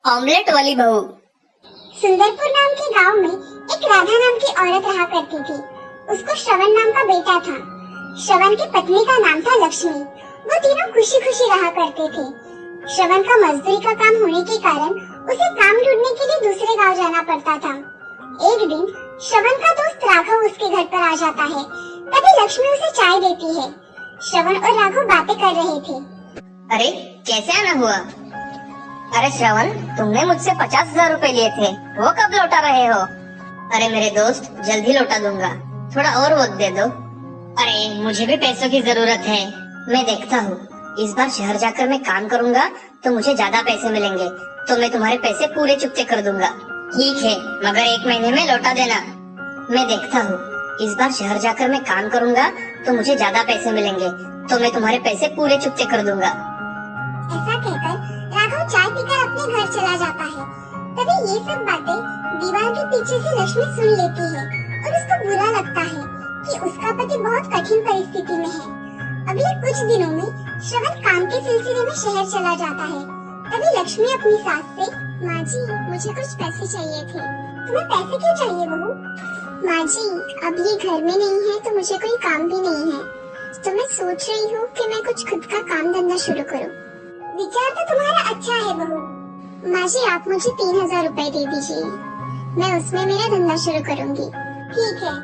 Omelette वाली बहू। सुंदरपुर नाम के गांव में एक राधा नाम की औरत रहा करती थी। उसको श्रवण नाम का बेटा था। श्रवण की पत्नी का नाम था लक्ष्मी। वो तीनों खुशी खुशी रहा करते थे। श्रवण का मजदूरी का काम होने के कारण उसे काम ढूंढने के लिए दूसरे गांव जाना पड़ता था। एक दिन श्रवण का दोस्त राघव उसके घर पर आ जाता है। तभी लक्ष्मी उसे चाय देती है। श्रवण और राघव बातें कर रहे थे। अरे कैसे आना हुआ? अरे श्रवण, तुमने मुझसे 50,000 रुपए लिए थे, वो कब लौटा रहे हो? अरे मेरे दोस्त, जल्दी लौटा दूंगा, थोड़ा और वक्त दे दो। अरे मुझे भी पैसों की जरूरत है, मैं देखता हूँ। इस बार शहर जाकर मैं काम करूँगा तो मुझे ज्यादा पैसे मिलेंगे, तो मैं तुम्हारे पैसे पूरे चुकते कर दूंगा। ठीक है, मगर 1 महीने में लौटा देना। मैं देखता हूँ। इस बार शहर जाकर मैं काम करूँगा तो मुझे ज्यादा पैसे मिलेंगे, तो मैं तुम्हारे पैसे पूरे चुकते कर दूंगा। ऐसा कहकर राघव चाय पीकर अपने घर चला जाता है। तभी ये सब बातें दीवार के पीछे से लक्ष्मी सुन लेती है और उसको बुरा लगता है कि उसका पति बहुत कठिन परिस्थिति में है। अगले कुछ दिनों में श्रवण काम के सिलसिले में शहर चला जाता है। तभी लक्ष्मी अपनी सास से, माँ जी मुझे कुछ पैसे चाहिए थे। तुम्हें पैसे क्यों चाहिए बहू? माँ जी अब ये घर में नहीं है तो मुझे कोई काम भी नहीं है, तो मैं सोच रही हूँ कि मैं कुछ खुद का काम धंधा शुरू करूँ। विचार तो तुम्हारा अच्छा है बहू। माँ जी आप मुझे 3,000 रुपए दे दीजिए, मैं उसमें मेरा धंधा शुरू करूँगी। ठीक है,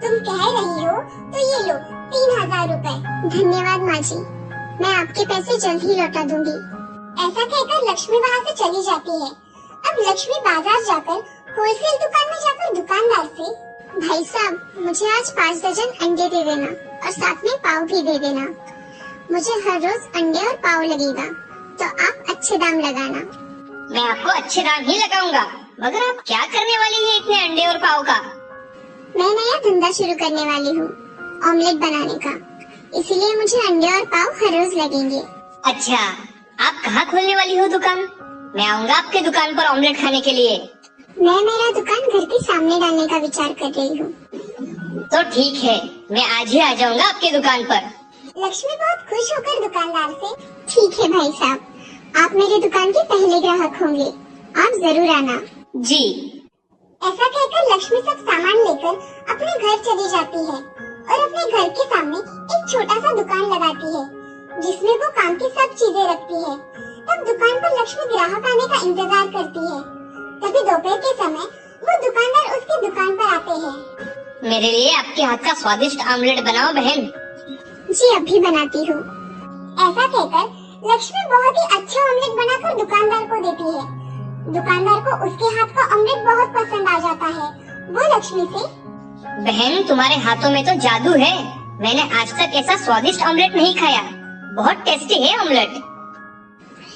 तुम कह रही हो तो ये लो 3,000 रुपए। धन्यवाद माँ जी, मैं आपके पैसे जल्द ही लौटा दूंगी। ऐसा कहकर लक्ष्मी वहाँ से चली जाती है। अब लक्ष्मी बाजार जाकर होलसेल दुकान में जाकर दुकानदार से, भाई साहब मुझे आज 5 दर्जन अंडे दे देना और साथ में पाव भी दे देना। मुझे हर रोज अंडे और पाव लगेगा, तो आप अच्छे दाम लगाना। मैं आपको अच्छे दाम ही लगाऊंगा, मगर आप क्या करने वाली है इतने अंडे और पाव का? मैं नया धंधा शुरू करने वाली हूँ, ऑमलेट बनाने का, इसलिए मुझे अंडे और पाव हर रोज लगेंगे। अच्छा, आप कहाँ खोलने वाली हो दुकान? मैं आऊँगा आपके दुकान पर ऑमलेट खाने के लिए। मैं मेरा दुकान घर के सामने डालने का विचार कर रही हूँ। तो ठीक है, मैं आज ही आ जाऊँगा आपके दुकान पर। लक्ष्मी बहुत खुश होकर दुकानदार से, ठीक है भाई साहब, आप मेरे दुकान के पहले ग्राहक होंगे, आप जरूर आना। जी। ऐसा कहकर लक्ष्मी सब सामान लेकर अपने घर चली जाती है और अपने घर के सामने एक छोटा सा दुकान लगाती है, जिसमें वो काम की सब चीजें रखती है। तब दुकान पर लक्ष्मी ग्राहक आने का इंतजार करती है। तभी दोपहर के समय वो दुकानदार उसकी दुकान पर आते हैं। मेरे लिए आपके हाथ का स्वादिष्ट ऑमलेट बनाओ बहन। जी अभी बनाती हूँ। ऐसा कहकर लक्ष्मी बहुत ही अच्छा ऑमलेट बनाकर दुकानदार को देती है। दुकानदार को उसके हाथ का ऑमलेट बहुत पसंद आ जाता है। वो लक्ष्मी से, बहन तुम्हारे हाथों में तो जादू है, मैंने आज तक ऐसा स्वादिष्ट ऑमलेट नहीं खाया, बहुत टेस्टी है ऑमलेट।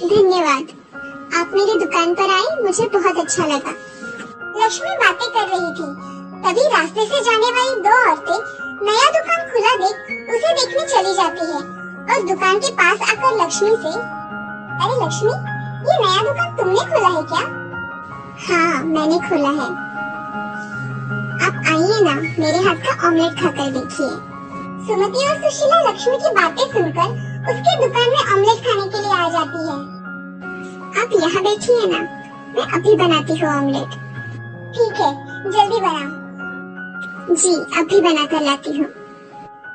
धन्यवाद, आप मेरी दुकान पर आए, मुझे बहुत अच्छा लगा। लक्ष्मी बातें कर रही थी, तभी रास्ते से जाने वाली 2 औरतें नया दुकान खुला देख उसे देखने चली जाती है और दुकान के पास आकर लक्ष्मी से, अरे लक्ष्मी ये नया दुकान तुमने खोला है क्या? हाँ मैंने खोला है, आप आइए ना, मेरे हाथ का ऑमलेट खाकर देखिए। सुमति और सुशीला लक्ष्मी की बातें सुनकर उसके दुकान में ऑमलेट खाने के लिए आ जाती है। आप यहाँ बैठिए ना, मैं अभी बनाती हूँ ऑमलेट। ठीक है, जल्दी बनाओ। जी अभी बनाकर लाती हूँ।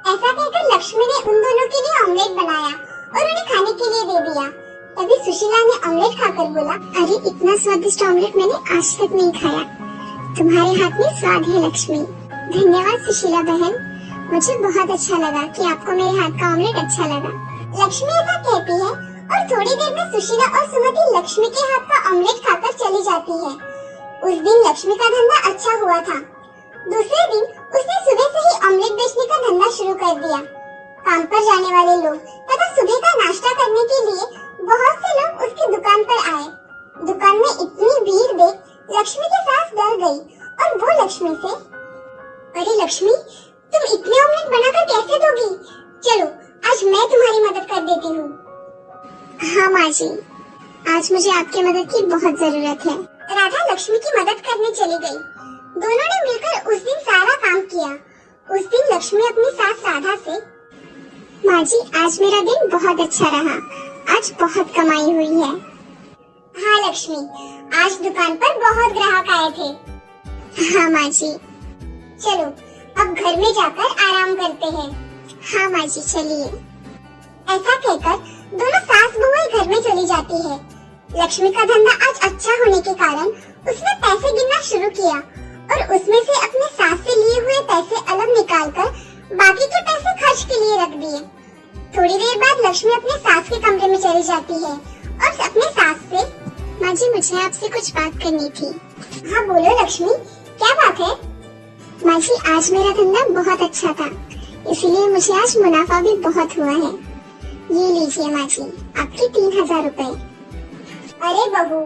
ऐसा कहकर लक्ष्मी ने उन दोनों के लिए ऑमलेट बनाया और उन्हें खाने के लिए दे दिया। तभी सुशीला ने ऑमलेट खाकर बोला, अरे इतना स्वादिष्ट ऑमलेट मैंने आज तक नहीं खाया, तुम्हारे हाथ में स्वाद है लक्ष्मी। धन्यवाद सुशीला बहन, मुझे बहुत अच्छा लगा कि आपको मेरे हाथ का ऑमलेट अच्छा लगा। लक्ष्मी ऐसा कहती है और थोड़ी देर में सुशीला और सुमति लक्ष्मी के हाथ का ऑमलेट खाकर चली जाती है। उस दिन लक्ष्मी का धंधा अच्छा हुआ था। दूसरे दिन उसने सुबह से ही ऑमलेट बेचने का धंधा शुरू कर दिया। काम पर जाने वाले लोग तथा सुबह का नाश्ता करने के लिए बहुत से लोग उसकी दुकान पर आए। दुकान में इतनी भीड़ देख लक्ष्मी की सास डर गई और वो लक्ष्मी से, अरे लक्ष्मी तुम इतने ऑमलेट बनाकर कैसे दोगी? चलो आज मैं तुम्हारी मदद कर देती हूँ। हाँ माँ जी, आज मुझे आपकी मदद की बहुत जरूरत है। राधा लक्ष्मी की मदद करने चली गई। दोनों ने मिलकर उस दिन सारा काम किया। उस दिन लक्ष्मी अपनी सास राधा से, माँ जी आज मेरा दिन बहुत अच्छा रहा, आज बहुत कमाई हुई है। हाँ लक्ष्मी, आज दुकान पर बहुत ग्राहक आए थे। हाँ माँ जी। चलो अब घर में जाकर आराम करते हैं। हाँ माँ जी चलिए। ऐसा कहकर दोनों सास बहू घर में चली जाती है। लक्ष्मी का धंधा आज अच्छा होने के कारण उसने पैसे गिनना शुरू किया और उसमें से अपने सास से लिए हुए पैसे अलग निकालकर बाकी के पैसे खर्च के लिए रख दिए। थोड़ी देर बाद लक्ष्मी अपने सास के कमरे में चली जाती है और अपने सास से, माँ जी मुझे आपसे कुछ बात करनी थी। हाँ बोलो लक्ष्मी, क्या बात है? माँ जी आज मेरा धंधा बहुत अच्छा था, इसलिए मुझे आज मुनाफा भी बहुत हुआ है। ये लीजिए माँ जी, आपके 3000 रुपए। अरे बहू,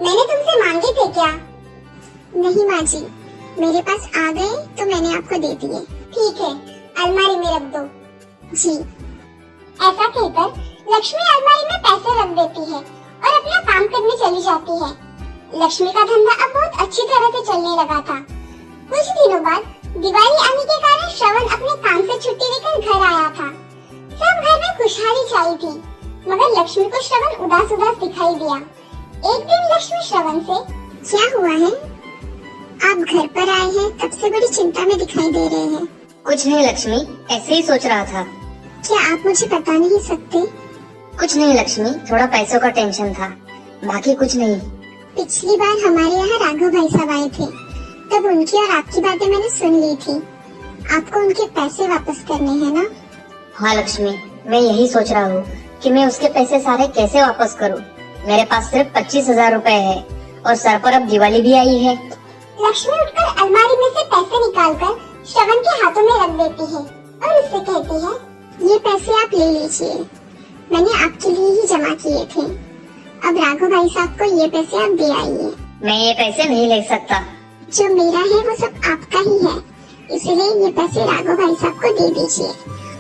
मैंने तुमसे मांगे थे क्या? नहीं माँ जी, मेरे पास आ गए तो मैंने आपको दे दिए। ठीक है, अलमारी में रख दो। जी। ऐसा कहकर लक्ष्मी अलमारी में पैसे रख देती है और अपना काम करने चली जाती है। लक्ष्मी का धंधा अब बहुत अच्छी तरह से चलने लगा था। कुछ दिनों बाद दिवाली आने के कारण श्रवण अपने काम से छुट्टी लेकर घर आया था। सब घर में खुशहाली छाई थी, मगर लक्ष्मी को श्रवण उदास उदास दिखाई दिया। एक दिन लक्ष्मी श्रवण से, क्या हुआ है? आप घर पर आए हैं तब से बड़ी चिंता में दिखाई दे रहे हैं। कुछ नहीं लक्ष्मी, ऐसे ही सोच रहा था। क्या आप मुझे बता नहीं सकते? कुछ नहीं लक्ष्मी, थोड़ा पैसों का टेंशन था, बाकी कुछ नहीं। पिछली बार हमारे यहाँ राघव भाई साहब आए थे, तब उनकी और आपकी बातें मैंने सुन ली थी। आपको उनके पैसे वापस करने हैं ना? हाँ लक्ष्मी, मैं यही सोच रहा हूँ कि मैं उसके पैसे सारे कैसे वापस करूँ। मेरे पास सिर्फ 25,000 रुपए है और सर पर अब दिवाली भी आई है। लक्ष्मी उठकर अलमारी में से पैसे निकालकर श्रवण के हाथों में रख देती है और उससे कहती है, ये पैसे आप ले लीजिए, मैंने आपके लिए ही जमा किए थे। अब राघव भाई साहब को ये पैसे आप दे आइए। मैं ये पैसे नहीं ले सकता। जो मेरा है वो सब आपका ही है, इसलिए ये पैसे राघव भाई साहब को दे दीजिए।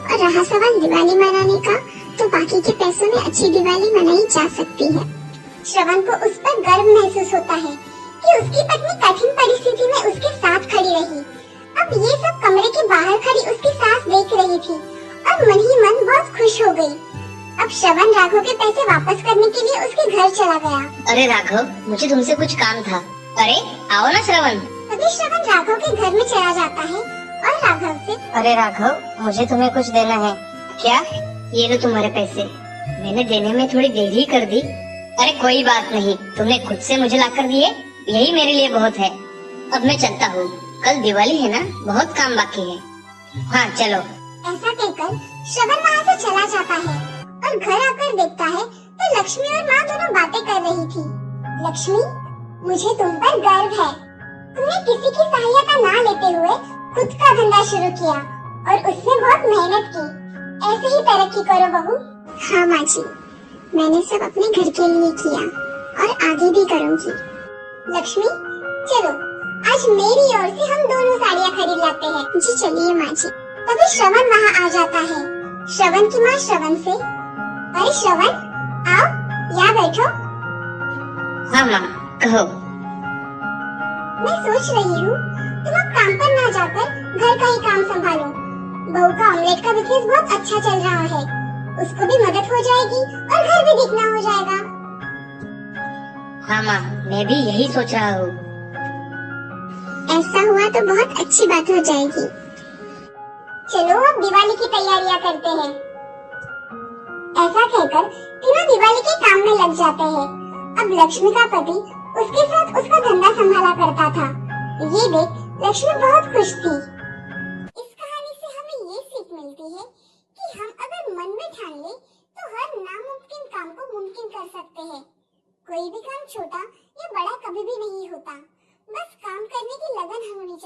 और रहा सवाल दिवाली मनाने का, तो बाकी के पैसों में अच्छी दिवाली मनाई जा सकती है। श्रवण को उस पर गर्व महसूस होता है कि उसकी पत्नी कठिन परिस्थिति में उसके साथ खड़ी रही। अब ये सब कमरे के बाहर खड़ी उसकी सास देख रही थी और मन ही मन बहुत खुश हो गई। अब श्रवण राघव के पैसे वापस करने के लिए उसके घर चला गया। अरे राघव, मुझे तुमसे कुछ काम था। अरे आओ ना श्रवण। तभी श्रवण राघव के घर में चला जाता है और राघव से, अरे राघव, मुझे तुम्हें कुछ देना है। क्या? ये लो तुम्हारे पैसे। मैंने देने में थोड़ी देर ही कर दी। अरे कोई बात नहीं, तुमने खुद से मुझे लाकर दिए, यही मेरे लिए बहुत है। अब मैं चलता हूँ, कल दिवाली है ना, बहुत काम बाकी है। हाँ चलो। ऐसा कहकर श्रवण वहाँ से चला जाता है और घर आकर देखता है तो लक्ष्मी और माँ दोनों बातें कर रही थी। लक्ष्मी, मुझे तुम पर गर्व है। तुमने किसी की सहायता ना लेते हुए खुद का धंधा शुरू किया और उसमें बहुत मेहनत की। ऐसे ही तरक्की करो बहू। हाँ माँ जी, मैंने सब अपने घर के लिए किया और आगे भी करूँगी। लक्ष्मी, चलो आज मेरी ओर से हम दोनों साड़ियाँ खरीद लाते हैं। जी चलिए माँ जी। तभी श्रवण वहाँ आ जाता है। श्रवण की माँ श्रवण से, अरे श्रवण, आओ यहाँ बैठो। हाँ माँ, कहो। मैं सोच रही हूँ तुम अब काम पर ना जाकर घर का ही काम संभालो। बहू का ऑमलेट का बिजनेस बहुत अच्छा चल रहा है, उसको भी मदद हो जाएगी और घर भी दिखना हो जाएगा। हाँ माँ, मैं भी यही सोच रहा हूँ। ऐसा हुआ तो बहुत अच्छी बात हो जाएगी। चलो अब दिवाली की तैयारियां करते हैं। ऐसा कहकर तीनों दिवाली के काम में लग जाते हैं। अब लक्ष्मी का पति उसके साथ उसका धंधा संभाला करता था। ये देख लक्ष्मी बहुत खुश थी। इस कहानी से हमें ये सीख मिलती है कि हम अगर मन में ठान ले तो हर नामुमकिन काम को मुमकिन कर सकते हैं। कोई भी काम छोटा या बड़ा कभी भी नहीं होता, बस काम करने की लगन होनी चाहिए।